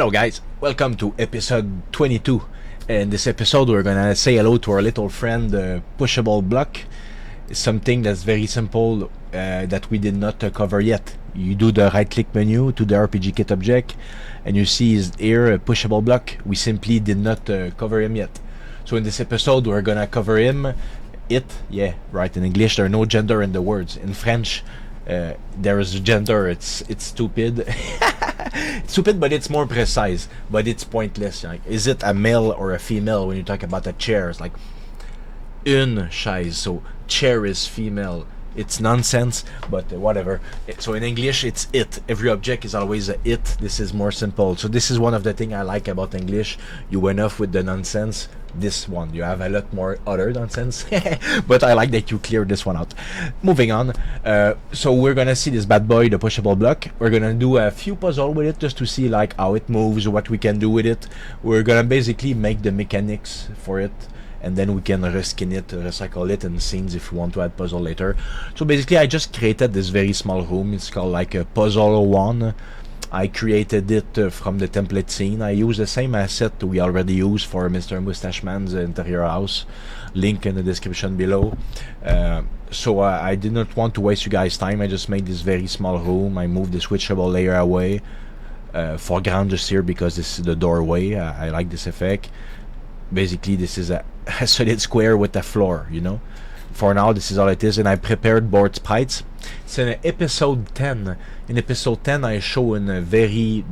Hello guys, welcome to episode 22. In this episode we're gonna say hello to our little friend Pushable Block. It's something that's very simple that we did not cover yet. You do the right click menu to the RPG kit object and you see here Pushable Block. We simply did not cover him yet. So in this episode we're gonna cover him. Yeah, right, in English there are no gender in the words. In French there is gender. It's stupid. It's stupid, but it's more precise, but it's pointless. Like, is it a male or a female when you talk about a chair? It's like une chaise, so chair is female. It's nonsense, but whatever. So in English it's it. Every object is always a it. This is more simple. So this is one of the things I like about English. You went off with the nonsense. This one you have a lot more other nonsense, but I like that you cleared this one out. Moving on, so we're gonna see this bad boy, the pushable block. We're gonna do a few puzzles with it just to see like how it moves, what we can do with it. We're gonna basically make the mechanics for it, and then we can reskin it, recycle it in scenes if we want to add puzzle later. So basically I just created this very small room. It's called like a puzzle one. I created it from the template scene. I use the same asset we already use for Mr. Mustache Man's interior house. Link in the description below. So I did not want to waste you guys' time. I just made this very small room. I moved the switchable layer away. Foreground just here because this is the doorway. I like this effect. Basically this is a solid square with a floor, you know. For now this is all it is, and I prepared board sprites. It's in episode 10. In episode 10 I show in a very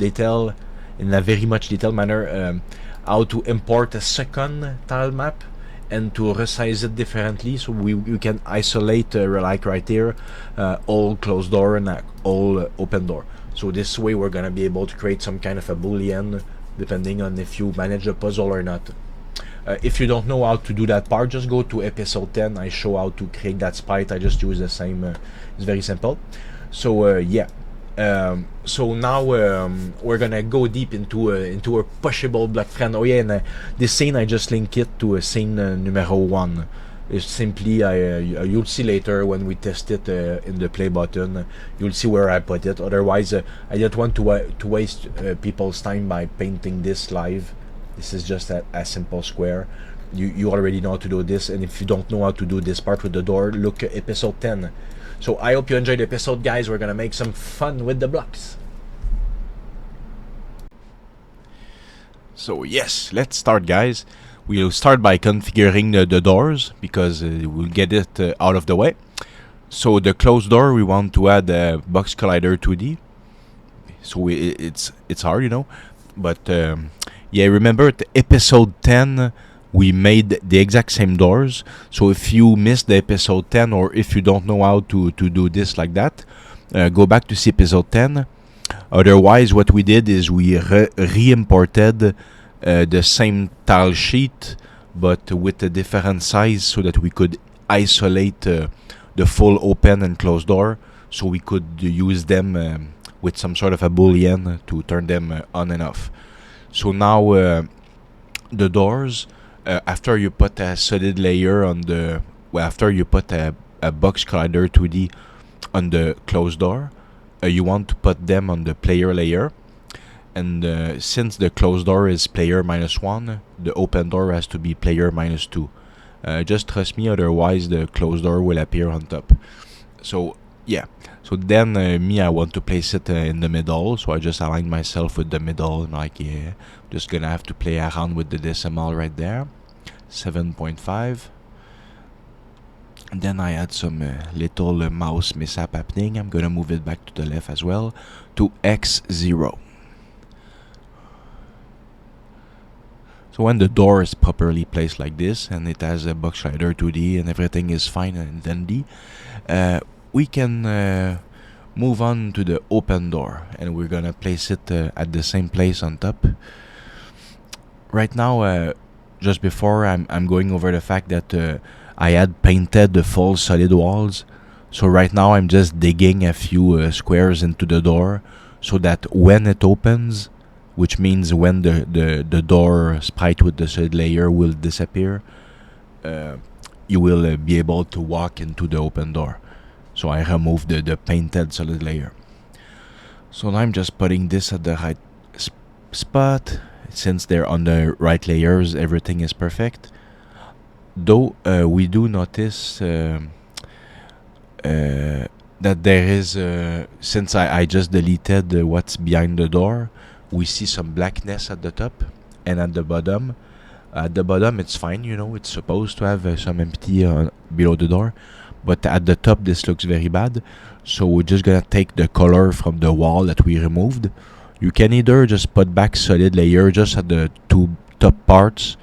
much detailed manner how to import a second tile map and to resize it differently, so we can isolate like right here all closed door and all open door. So this way we're gonna be able to create some kind of a boolean depending on if you manage a puzzle or not. If you don't know how to do that part, just go to episode 10. I show how to create that sprite. I just use the same. It's very simple. So yeah. So now we're gonna go deep into a pushable block friend. Oh yeah, and this scene I just link it to a scene numero 1. It's simply you'll see later when we test it in the play button. You'll see where I put it. Otherwise, I don't want to waste people's time by painting this live. This is just a simple square. You already know how to do this, and if you don't know how to do this part with the door, look at episode 10. So I hope you enjoyed the episode, guys. We're gonna make some fun with the blocks. So yes, let's start, guys. We'll start by configuring the doors because we'll get it out of the way. So the closed door, we want to add a box collider 2D. So it's hard, you know, but yeah, remember at episode 10 we made the exact same doors. So if you missed the episode 10, or if you don't know how to do this like that, go back to see episode 10. Otherwise what we did is we re-imported the same tile sheet but with a different size so that we could isolate the full open and closed door, so we could use them with some sort of a boolean to turn them on and off. So now the doors, after you put a solid layer on the, after you put a box collider 2D on the closed door, you want to put them on the player layer. And since the closed door is player -1, the open door has to be player -2. Just trust me, otherwise the closed door will appear on top. So yeah. So then me, I want to place it in the middle, so I just align myself with the middle, and like, yeah, just gonna have to play around with the decimal right there, 7.5. And then I had some little mouse mishap happening. I'm gonna move it back to the left as well, to X0. So when the door is properly placed like this, and it has a box collider 2D, and everything is fine and dandy, we can move on to the open door, and we're gonna place it at the same place on top. Right now, just before, I'm going over the fact that I had painted the full solid walls. So right now I'm just digging a few squares into the door so that when it opens, which means when the door sprite with the solid layer will disappear, you will be able to walk into the open door. So I removed the painted solid layer. So now I'm just putting this at the right spot. Since they're on the right layers, everything is perfect. Though we do notice that there is, since I just deleted what's behind the door, we see some blackness at the top and at the bottom. At the bottom, it's fine, it's supposed to have some empty below the door. But at the top, this looks very bad. So we're just gonna take the color from the wall that we removed. You can either just put back solid layer just at the two top parts,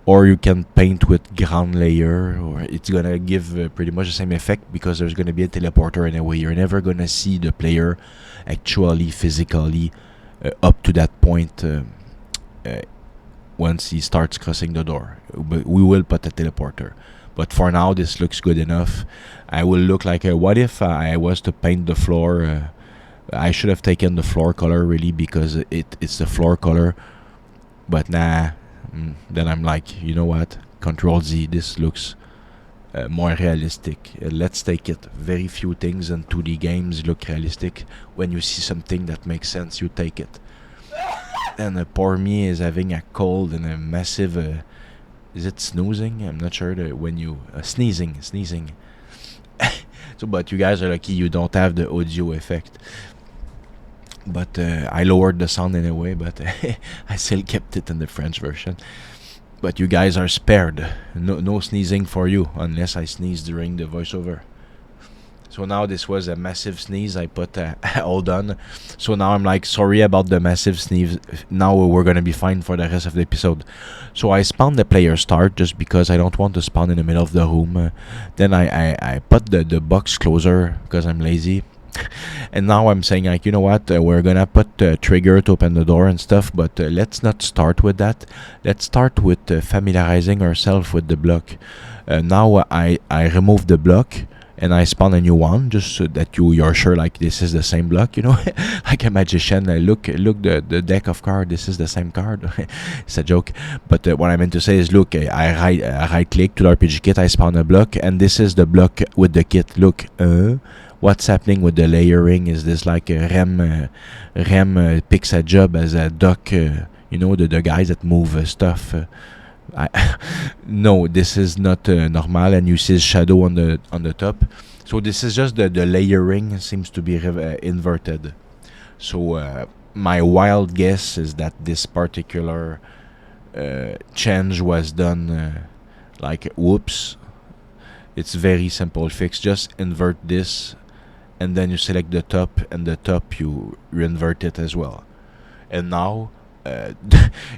or you can paint with ground layer, or it's gonna give pretty much the same effect, because there's gonna be a teleporter anyway. You're never gonna see the player actually physically up to that point once he starts crossing the door. But we will put a teleporter. But for now, this looks good enough. I will look like what if I was to paint the floor? I should have taken the floor color really, because it's the floor color. But nah. Then I'm like, you know what? Control Z. This looks more realistic. Let's take it. Very few things in 2D games look realistic. When you see something that makes sense, you take it. And poor me is having a cold and a massive. Is it snoozing? I'm not sure. When you sneezing. So, but you guys are lucky you don't have the audio effect. But I lowered the sound anyway, but I still kept it in the French version. But you guys are spared. No sneezing for you, unless I sneeze during the voiceover. So now this was a massive sneeze. I put hold on. So now I'm like, sorry about the massive sneeze. Now we're gonna be fine for the rest of the episode. So I spawned the player start just because I don't want to spawn in the middle of the room. Then I put the box closer because I'm lazy. And now I'm saying, like, you know what, we're gonna put a trigger to open the door and stuff, but let's not start with that. Let's start with familiarizing ourselves with the block. Now I remove the block and I spawn a new one, just so that you're sure, like, this is the same block, like a magician. Look the deck of cards, this is the same card. It's a joke, but what I meant to say is, look, I right click to the RPG kit, I spawn a block, and this is the block with the kit. Look, what's happening with the layering? Is this like a Rem picks a job as a duck, the guys that move stuff? No, this is not normal, and you see shadow on the top. So this is just the layering seems to be inverted. So my wild guess is that this particular change was done like, whoops. It's very simple fix. Just invert this, and then you select the top, and the top you invert it as well. And now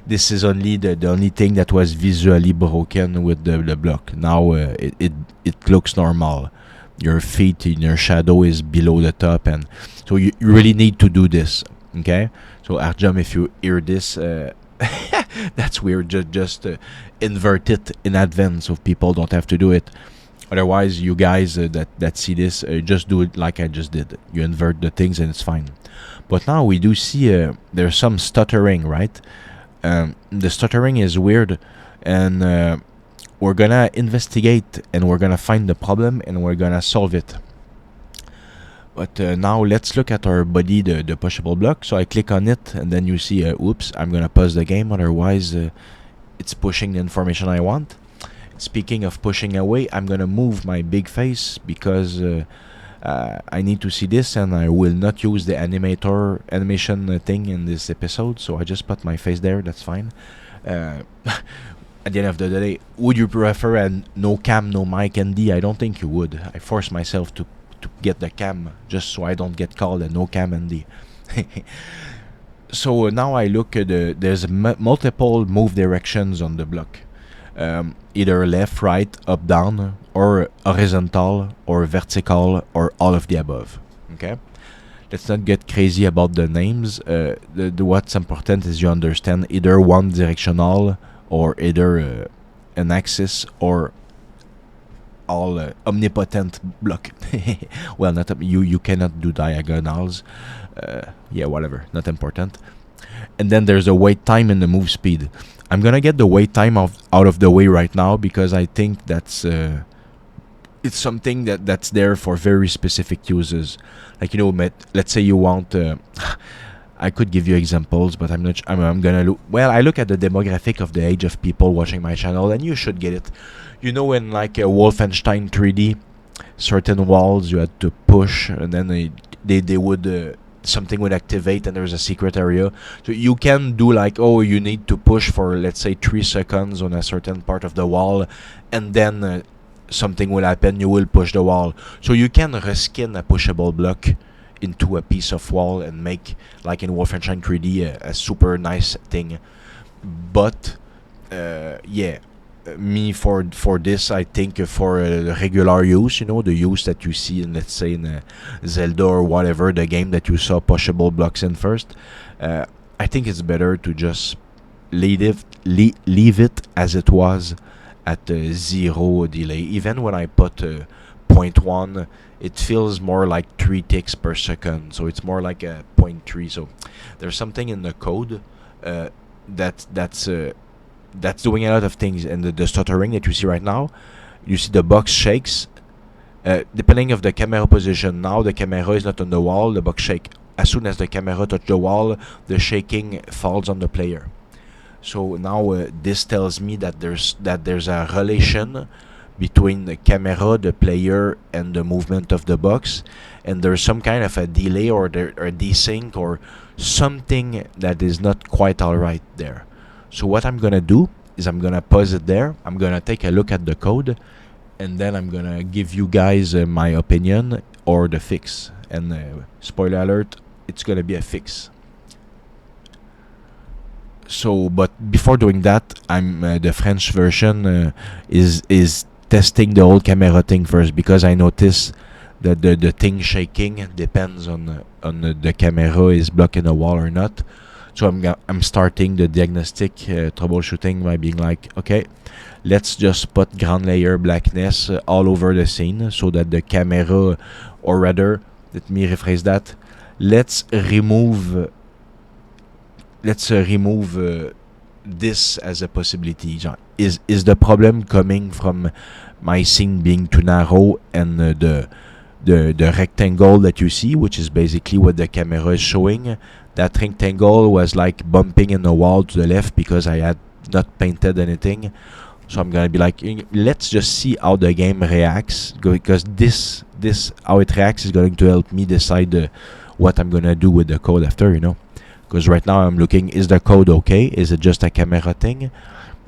this is only the only thing that was visually broken with the block. Now it looks normal. Your feet in your shadow is below the top, and so you really need to do this. Okay, so Arjam, if you hear this, that's weird. Just invert it in advance so people don't have to do it. Otherwise, you guys that see this, just do it like I just did. You invert the things and it's fine. But now we do see there's some stuttering, right? The stuttering is weird, and we're gonna investigate, and we're gonna find the problem, and we're gonna solve it. But now let's look at our body, the pushable block. So I click on it, and then you see, oops, I'm gonna pause the game, otherwise it's pushing the information I want. Speaking of pushing away, I'm gonna move my big face because I need to see this, and I will not use the animation thing in this episode, so I just put my face there. That's fine. At the end of the day, would you prefer a no cam, no mic ND? I don't think you would. I force myself to get the cam just so I don't get called a no cam ND. So now I look at there's multiple move directions on the block. Either left, right, up, down, or horizontal, or vertical, or all of the above. Okay? Let's not get crazy about the names. What's important is you understand either one directional, or either an axis, or all omnipotent block. Well, not you cannot do diagonals. Yeah, whatever, not important. And then there's a wait time and the move speed. I'm gonna get the wait time out of the way right now, because I think that's it's something that's there for very specific uses. Like, let's say you want I could give you examples, but I'm not. I'm gonna look. Well, I look at the demographic of the age of people watching my channel, and you should get it. You know, in like a Wolfenstein 3D, certain walls you had to push, and then they would something would activate, and there's a secret area. So you can do like, oh, you need to push for, let's say, 3 seconds on a certain part of the wall, and then something will happen. You will push the wall. So you can reskin a pushable block into a piece of wall and make, like in Wolfenstein 3D, a super nice thing. But yeah, me for this, I think for regular use, you know, the use that you see in, let's say, in Zelda or whatever, the game that you saw pushable blocks in first, I think it's better to just leave it as it was at 0 delay. Even when I put 0.1, it feels more like 3 ticks per second, so it's more like a 0.3. So there's something in the code that's doing a lot of things. And the stuttering that you see right now, you see the box shakes depending of the camera position. Now the camera is not on the wall, the box shake. As soon as the camera touches the wall, the shaking falls on the player. So now this tells me that there's a relation between the camera, the player, and the movement of the box, and there's some kind of a delay or a desync or something that is not quite alright there. So what I'm gonna do is I'm gonna pause it there. I'm gonna take a look at the code, and then I'm gonna give you guys my opinion or the fix. And spoiler alert, it's gonna be a fix. So, but before doing that, I'm the French version is testing the whole camera thing first, because I notice that the thing shaking depends on the camera is blocking a wall or not. So I'm starting the diagnostic troubleshooting by being like, okay, let's just put ground layer blackness all over the scene so that the camera, or rather, let me rephrase that, let's remove this as a possibility. Is the problem coming from my scene being too narrow and the rectangle that you see, which is basically what the camera is showing? That rectangle was like bumping in the wall to the left because I had not painted anything. So I'm gonna be like, let's just see how the game reacts, because this how it reacts is going to help me decide what I'm gonna do with the code after, you know. Because right now I'm looking, is the code okay? Is it just a camera thing?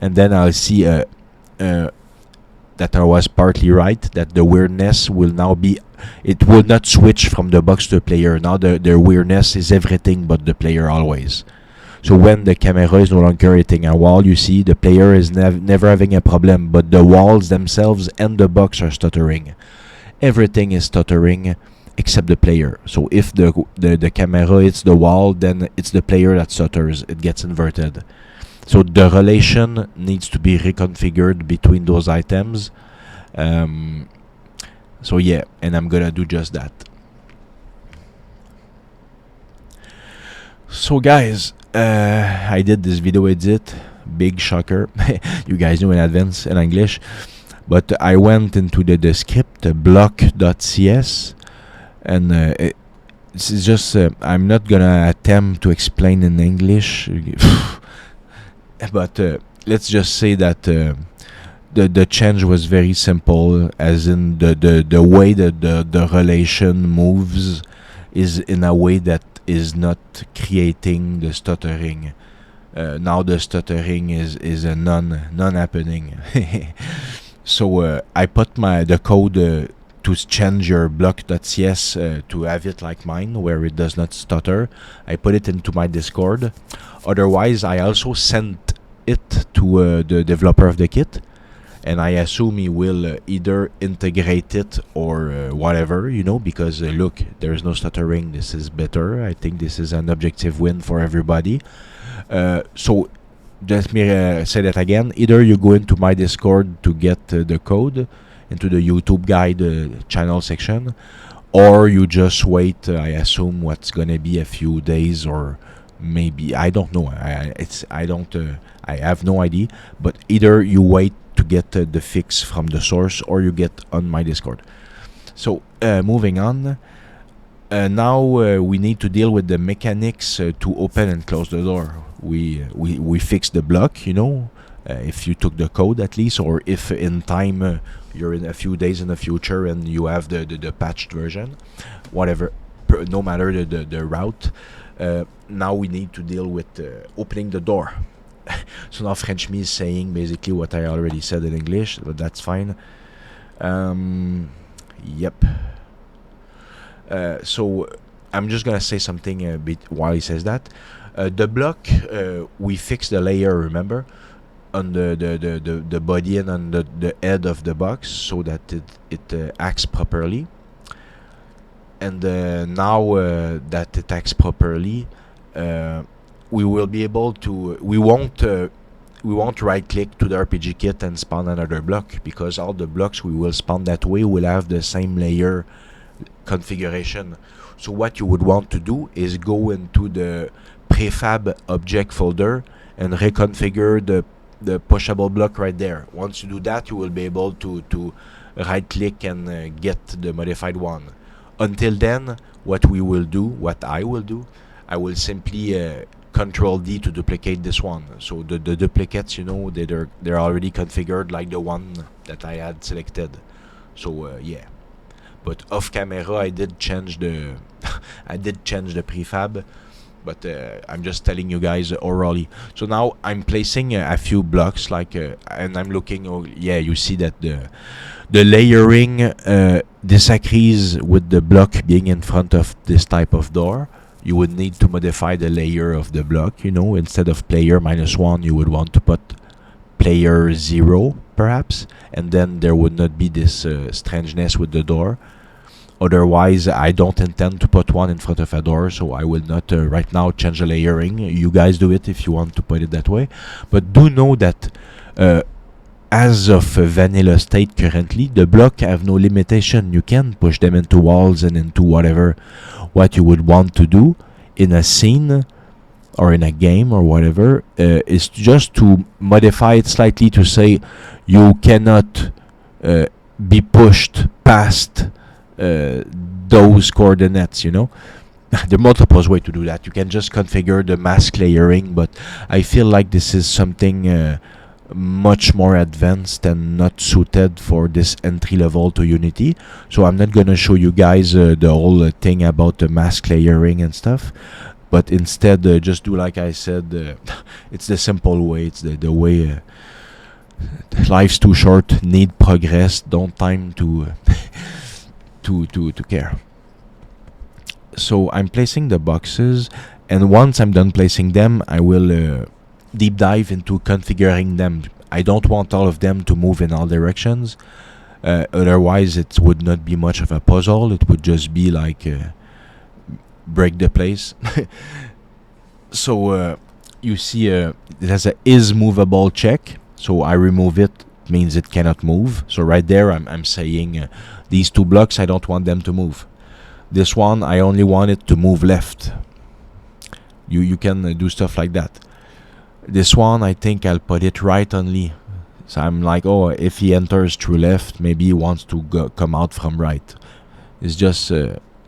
And then I'll see that I was partly right, that the weirdness will now be, it will not switch from the box to the player. Now the weirdness is everything but the player always. So when the camera is no longer hitting a wall, you see the player is never having a problem, but the walls themselves and the box are stuttering. Everything is stuttering except the player. So if the camera hits the wall, then it's the player that stutters. It gets inverted. So the relation needs to be reconfigured between those items. So yeah, and I'm gonna do just that. So guys, I did this video edit. Big shocker. You guys knew in advance in English. But I went into the script, Block.cs. And it's just, I'm not gonna attempt to explain in English. But let's just say that the change was very simple, as in the way that the relation moves is in a way that is not creating the stuttering. Now the stuttering is a non-happening. So I put the code to change your Block.cs to have it like mine, where it does not stutter. I put it into my Discord. Otherwise, I also sent it to the developer of the kit, and I assume he will either integrate it or whatever, you know, because look, there's no stuttering. This is better. I think this is an objective win for everybody. So let me say that again. Either you go into my Discord to get the code into the YouTube guide channel section, or you just wait. I assume what's gonna be a few days, or maybe, I don't know. I have no idea. But either you wait to get the fix from the source, or you get on my Discord. So moving on. Now we need to deal with the mechanics to open and close the door. We fixed the block, if you took the code at least, or if in time you're in a few days in the future and you have the patched version, whatever, no matter the route. Now we need to deal with opening the door. So now French me is saying basically what I already said in English, but that's fine. Yep. So I'm just gonna say something a bit while he says that. The block, we fixed the layer, remember, on the body and on the head of the box, so that it acts properly. And now that it acts properly, we will be able to. We won't right click to the RPG kit and spawn another block, because all the blocks we will spawn that way will have the same layer configuration. So what you would want to do is go into the prefab object folder and reconfigure the pushable block right there. Once you do that, you will be able to right click and get the modified one. Until then, what I will do, I will simply Control D to duplicate this one. So the duplicates, they're already configured like the one that I had selected. So yeah. But off camera, I did change the prefab, but I'm just telling you guys orally. So now I'm placing a few blocks, and I'm looking. Oh, yeah, you see that the layering disagrees with the block being in front of this type of door. You would need to modify the layer of the block. Instead of player -1, you would want to put player 0, perhaps, and then there would not be this strangeness with the door. Otherwise, I don't intend to put one in front of a door, so I will not right now change the layering. You guys do it if you want to put it that way. But do know that as of vanilla state currently, the block have no limitation. You can push them into walls and into whatever what you would want to do in a scene or in a game or whatever. Is just to modify it slightly to say you cannot be pushed past those coordinates, There are multiple ways to do that. You can just configure the mask layering, but I feel like this is something much more advanced and not suited for this entry level to Unity. So I'm not gonna show you guys the whole thing about the mask layering and stuff, but instead just do like I said. It's the simple way. It's the way. Life's too short. Need progress. Don't time to to care. So I'm placing the boxes, and once I'm done placing them, I will deep dive into configuring them. I don't want all of them to move in all directions. Otherwise, it would not be much of a puzzle. It would just be like break the place. So you see, it has a is movable check. So I remove it. Means it cannot move. So right there, I'm saying these two blocks, I don't want them to move. This one, I only want it to move left. You can do stuff like that. This one, I think I'll put it right only. So I'm like, oh, if he enters through left, maybe he wants to come out from right. It's just,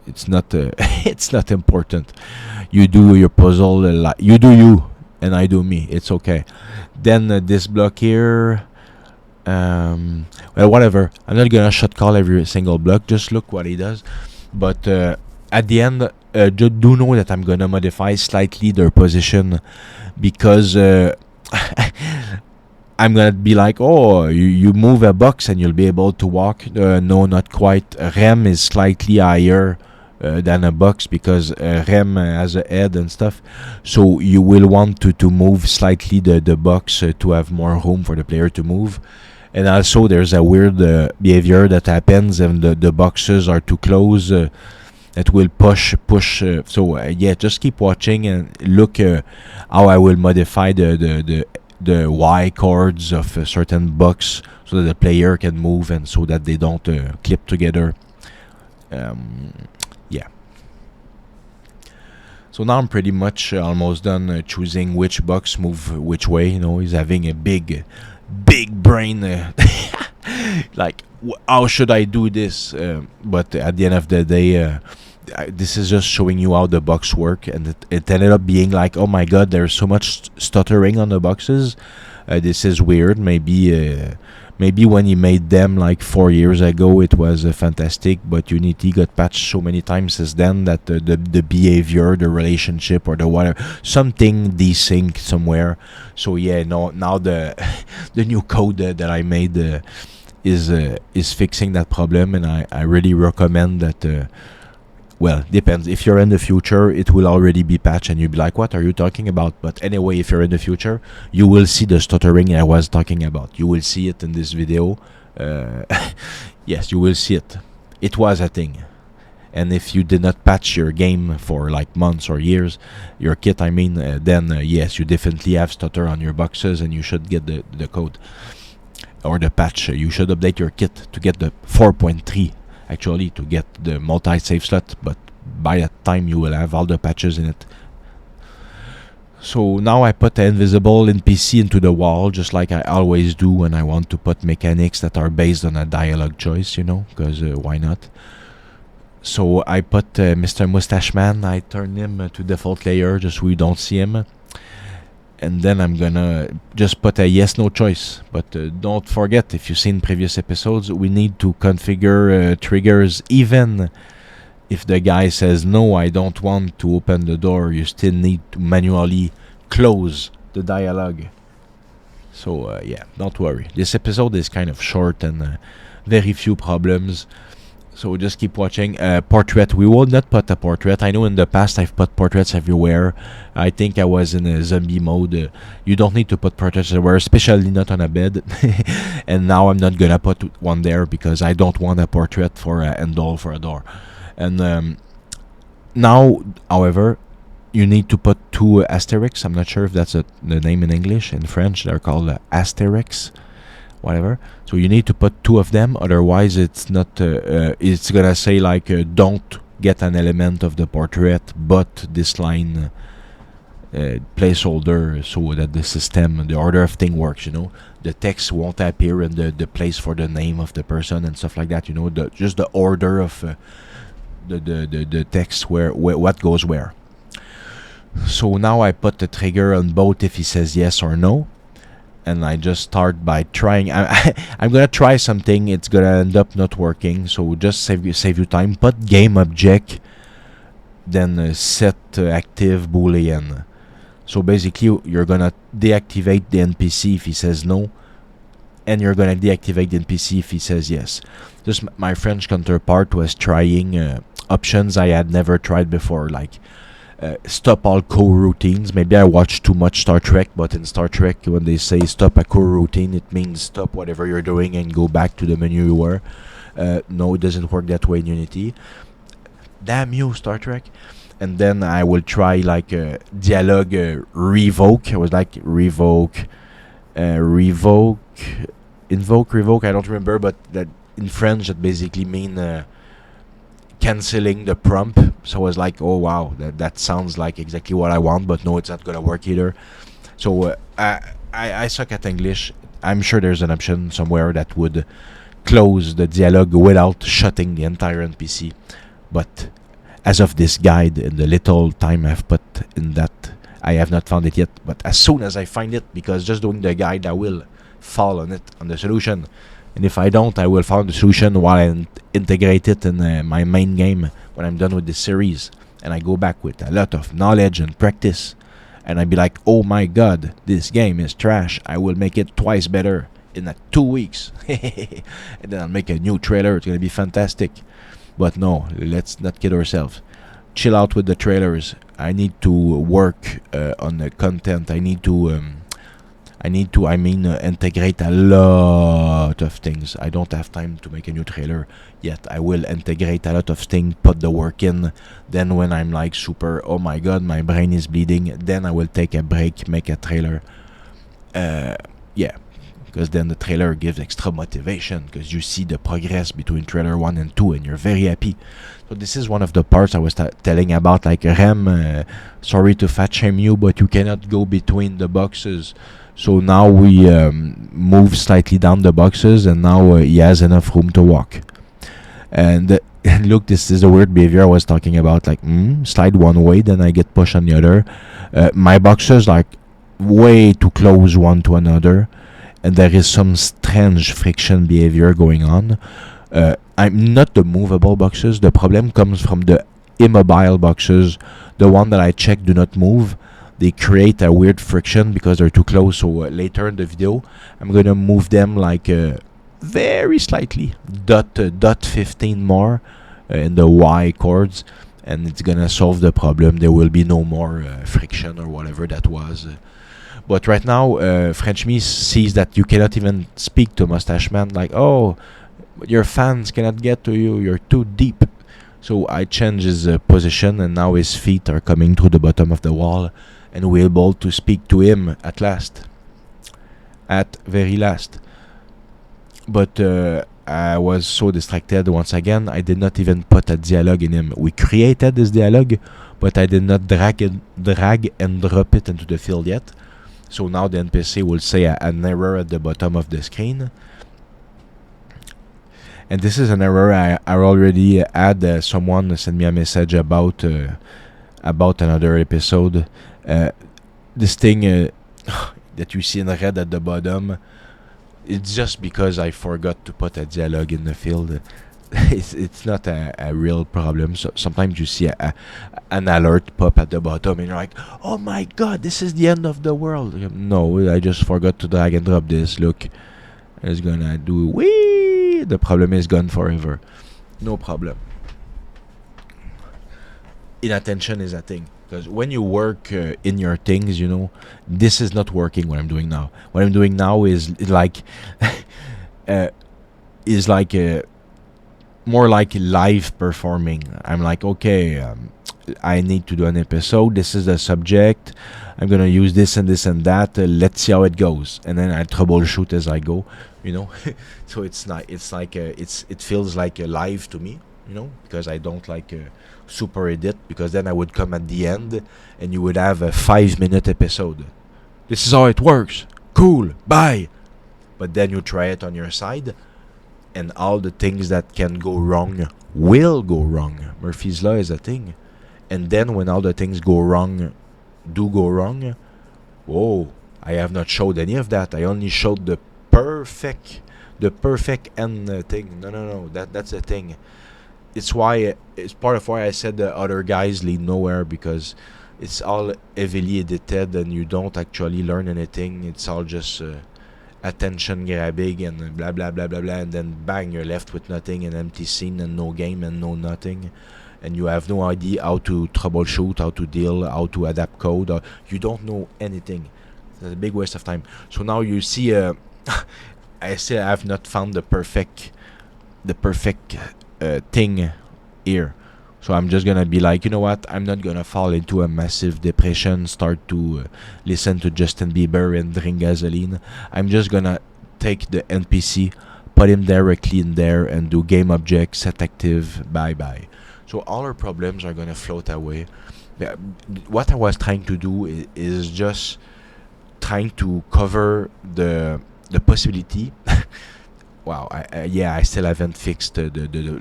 it's not it's not important. You do your puzzle, you do you, and I do me. It's okay. Then this block here, well, whatever. I'm not gonna shot call every single block. Just look what he does. But at the end, do know that I'm gonna modify slightly their position, because I'm gonna be like, oh, you move a box and you'll be able to walk. No, not quite. Rem is slightly higher than a box, because Rem has a head and stuff. So you will want to move slightly the box to have more room for the player to move. And also, there's a weird behavior that happens when the boxes are too close. It will push. So yeah, just keep watching and look how I will modify the Y chords of a certain box, so that the player can move and so that they don't clip together. Yeah. So now I'm pretty much almost done choosing which box move which way. He's having a big brain. Like, how should I do this? But at the end of the day, this is just showing you how the box work, and it ended up being like, oh my god, there's so much stuttering on the boxes. This is weird. Maybe when he made them like 4 years ago, it was fantastic, but Unity got patched so many times since then that the behavior, the relationship, or the whatever, something desync somewhere. So yeah, no, now the the new code that I made is fixing that problem, and I really recommend that. Well, depends. If you're in the future, it will already be patched, and you'll be like, what are you talking about? But anyway, if you're in the future, you will see the stuttering I was talking about. You will see it in this video. Yes, you will see it. It was a thing. And if you did not patch your game for like months or years, your kit, I mean, then yes, you definitely have stutter on your boxes, and you should get the code or the patch. You should update your kit to get the 4.3. Actually, to get the multi-save slot, but by that time you will have all the patches in it. So now I put the invisible NPC into the wall, just like I always do when I want to put mechanics that are based on a dialogue choice, because why not? So I put Mr. Mustache Man, I turn him to default layer just so we don't see him. And then I'm gonna just put a yes no choice. But don't forget, if you've seen previous episodes, we need to configure triggers. Even if the guy says no, I don't want to open the door, you still need to manually close the dialogue. So yeah, don't worry. This episode is kind of short and very few problems. So just keep watching. Portrait. We will not put a portrait. I know in the past I've put portraits everywhere. I think I was in a zombie mode. You don't need to put portraits everywhere, especially not on a bed. And now I'm not gonna put one there because I don't want a portrait for a handle for a door. And now, however, you need to put 2 asterisks. I'm not sure if that's the name in English. In French, they're called asterisks. Whatever. So you need to put 2 of them, otherwise it's not. It's gonna say like don't get an element of the portrait, but this line placeholder, so that the system, the order of thing works. The text won't appear in the place for the name of the person and stuff like that. Just the order of the text where what goes where. So now I put the trigger on both if he says yes or no. And I just start by trying. I'm gonna try something. It's gonna end up not working. So just save you time. Put game object, then set active boolean. So basically, you're gonna deactivate the NPC if he says no, and you're gonna deactivate the NPC if he says yes. Just my French counterpart was trying options I had never tried before, like. Stop all coroutines. Maybe I watched too much Star Trek, but in Star Trek, when they say stop a coroutine, it means stop whatever you're doing and go back to the menu you were. No, it doesn't work that way in Unity. Damn you, Star Trek. And then I will try like dialogue revoke. I was like revoke, invoke, revoke. I don't remember, but that in French that basically mean canceling the prompt. So I was like, oh wow, that sounds like exactly what I want, but no, it's not gonna work either. So I suck at English. I'm sure there's an option somewhere that would close the dialogue without shutting the entire NPC. But as of this guide and the little time I've put in that, I have not found it yet. But as soon as I find it, because just doing the guide, I will fall on the solution. And if I don't, I will find the solution while I integrate it in my main game when I'm done with this series. And I go back with a lot of knowledge and practice. And I'd be like, oh my god, this game is trash. I will make it twice better in 2 weeks. And then I'll make a new trailer. It's going to be fantastic. But no, let's not kid ourselves. Chill out with the trailers. I need to work on the content. I need to integrate a lot of things. I don't have time to make a new trailer yet. I will integrate a lot of things, put the work in. Then when I'm like super, oh my god, my brain is bleeding, then I will take a break, make a trailer. Yeah, because then the trailer gives extra motivation, because you see the progress between trailer 1 and 2 and you're very happy. So this is one of the parts I was telling about, like Rem, sorry to fat shame you, but you cannot go between the boxes. So now we move slightly down the boxes, and now he has enough room to walk. And look, this is the weird behavior I was talking about. Like, slide one way, then I get pushed on the other. My boxes like way too close one to another, and there is some strange friction behavior going on. I'm not the movable boxes. The problem comes from the immobile boxes. The one that I check do not move. They create a weird friction because they're too close. So later in the video, I'm gonna move them like very slightly, dot 15 more in the Y chords, and it's gonna solve the problem. There will be no more friction or whatever that was. But right now, French Me sees that you cannot even speak to Mustache Man. Like, oh, your fans cannot get to you. You're too deep. So I change his position, and now his feet are coming through the bottom of the wall, and we're able to speak to him at last. At very last. But I was so distracted once again, I did not even put a dialogue in him. We created this dialogue, but I did not drag and drop it into the field yet. So now the NPC will say an error at the bottom of the screen. And this is an error I already had someone send me a message about another episode. This thing that you see in red at the bottom, it's just because I forgot to put a dialogue in the field. It's not a real problem. So sometimes you see an alert pop at the bottom and you're like, oh my god, this is the end of the world. No, I just forgot to drag and drop this. Look, it's gonna do wee. The problem is gone forever. No problem. Inattention is a thing. Because when you work in your things, you know, this is not working. What I'm doing now. What I'm doing now is like, more like live performing. I'm like, okay, I need to do an episode. This is the subject. I'm gonna use this and this and that. Let's see how it goes, and then I troubleshoot as I go. You know, so it's not. It's like it feels like live to me. You know, because I don't like super edit, because then I would come at the end and you would have a 5-minute episode. This is how it works. Cool. Bye. But then you try it on your side, and all the things that can go wrong will go wrong. Murphy's Law is a thing. And then when all the things go wrong, whoa, I have not showed any of that. I only showed the perfect end thing. No, that's the thing. It's part of why I said the other guys lead nowhere, because it's all heavily edited and you don't actually learn anything. It's all just attention grabbing and blah blah blah blah blah, and then bang, you're left with nothing, an empty scene and no game and no nothing, and you have no idea how to troubleshoot, how to deal, how to adapt code. You don't know anything. It's a big waste of time. So now you see, I still have not found the perfect thing here. So I'm just gonna be like, you know what, I'm not gonna fall into a massive depression, start to listen to Justin Bieber and drink gasoline. I'm just gonna take the NPC, put him directly in there, and do game object, set active, bye bye. So all our problems are gonna float away. What I was trying to do is just trying to cover the possibility. Wow, I still haven't fixed the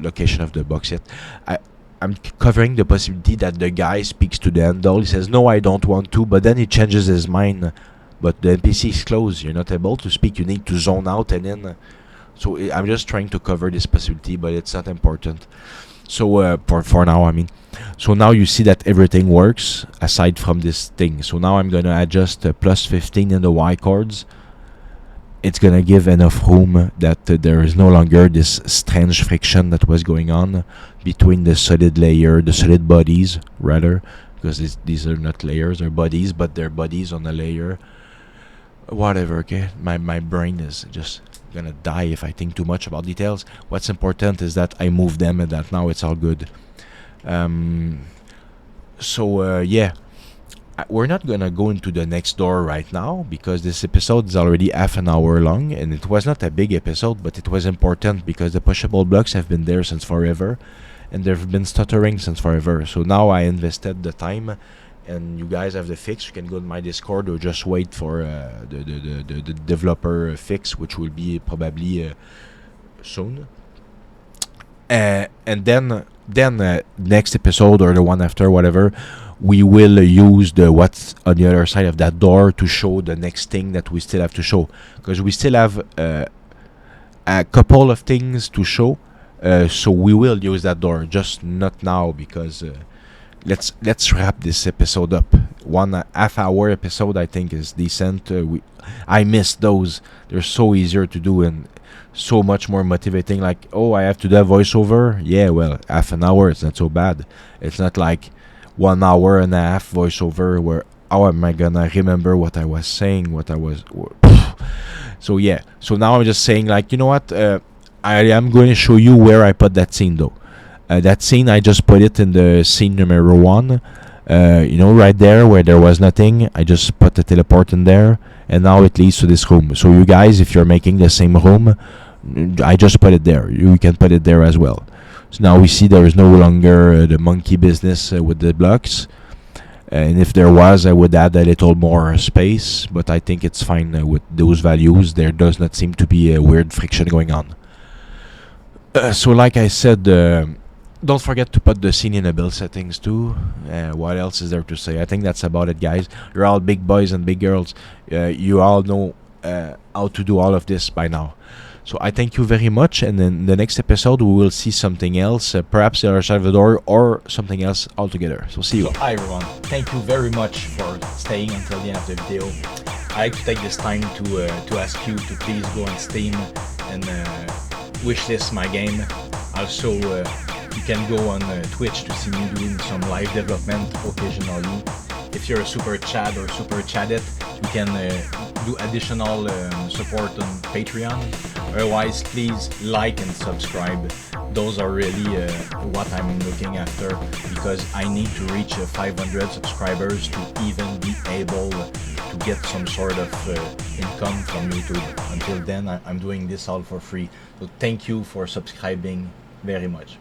location of the box yet. I'm covering the possibility that the guy speaks to the handle. He says, no, I don't want to, but then he changes his mind. But the NPC is closed. You're not able to speak. You need to zone out and in. So I'm just trying to cover this possibility, but it's not important. So for now, I mean. So now you see that everything works aside from this thing. So now I'm going to adjust plus 15 in the Y chords. It's gonna give enough room that there is no longer this strange friction that was going on between the solid bodies rather, because these are not layers, they're bodies, but they're bodies on a layer. Whatever, okay? My brain is just gonna die if I think too much about details. What's important is that I move them and that now it's all good. Yeah. We're not gonna go into the next door right now, because this episode is already half an hour long, and it was not a big episode, but it was important because the pushable blocks have been there since forever, and they've been stuttering since forever. So now I invested the time, and you guys have the fix. You can go to my Discord or just wait for the developer fix, which will be probably soon. And then next episode or the one after, whatever, we will use the what's on the other side of that door to show the next thing that we still have to show, because we still have a couple of things to show. So we will use that door, just not now, because let's wrap this episode up. One half-hour episode, I think, is decent. I miss those. They're so easier to do and so much more motivating. Like, oh, I have to do a voiceover. Yeah, well, half an hour, it's not so bad. It's not like 1 hour and a half voiceover where how am I gonna remember what I was saying, what I was. So yeah. So now I'm just saying, like, you know what? I am going to show you where I put that scene, though. That scene, I just put it in the scene number 1. Right there where there was nothing. I just put the teleport in there, and now it leads to this room. So you guys, if you're making the same room, I just put it there. You can put it there as well. So now we see there is no longer the monkey business with the blocks. And if there was, I would add a little more space, but I think it's fine with those values. There does not seem to be a weird friction going on. So like I said, don't forget to put the scene in the build settings too. What else is there to say? I think that's about it, guys. You're all big boys and big girls. You all know how to do all of this by now. So I thank you very much, and in the next episode we will see something else, perhaps the other side of the door or something else altogether. So see you. So hi everyone, thank you very much for staying until the end of the video. I like to take this time to ask you to please go on Steam and wishlist my game. Also, you can go on Twitch to see me doing some live development occasionally. If you're a super Chad or super Chadette, you can do additional support on Patreon. Otherwise, please like and subscribe. Those are really what I'm looking after, because I need to reach 500 subscribers to even be able to get some sort of income from YouTube. Until then, I'm doing this all for free. So thank you for subscribing very much.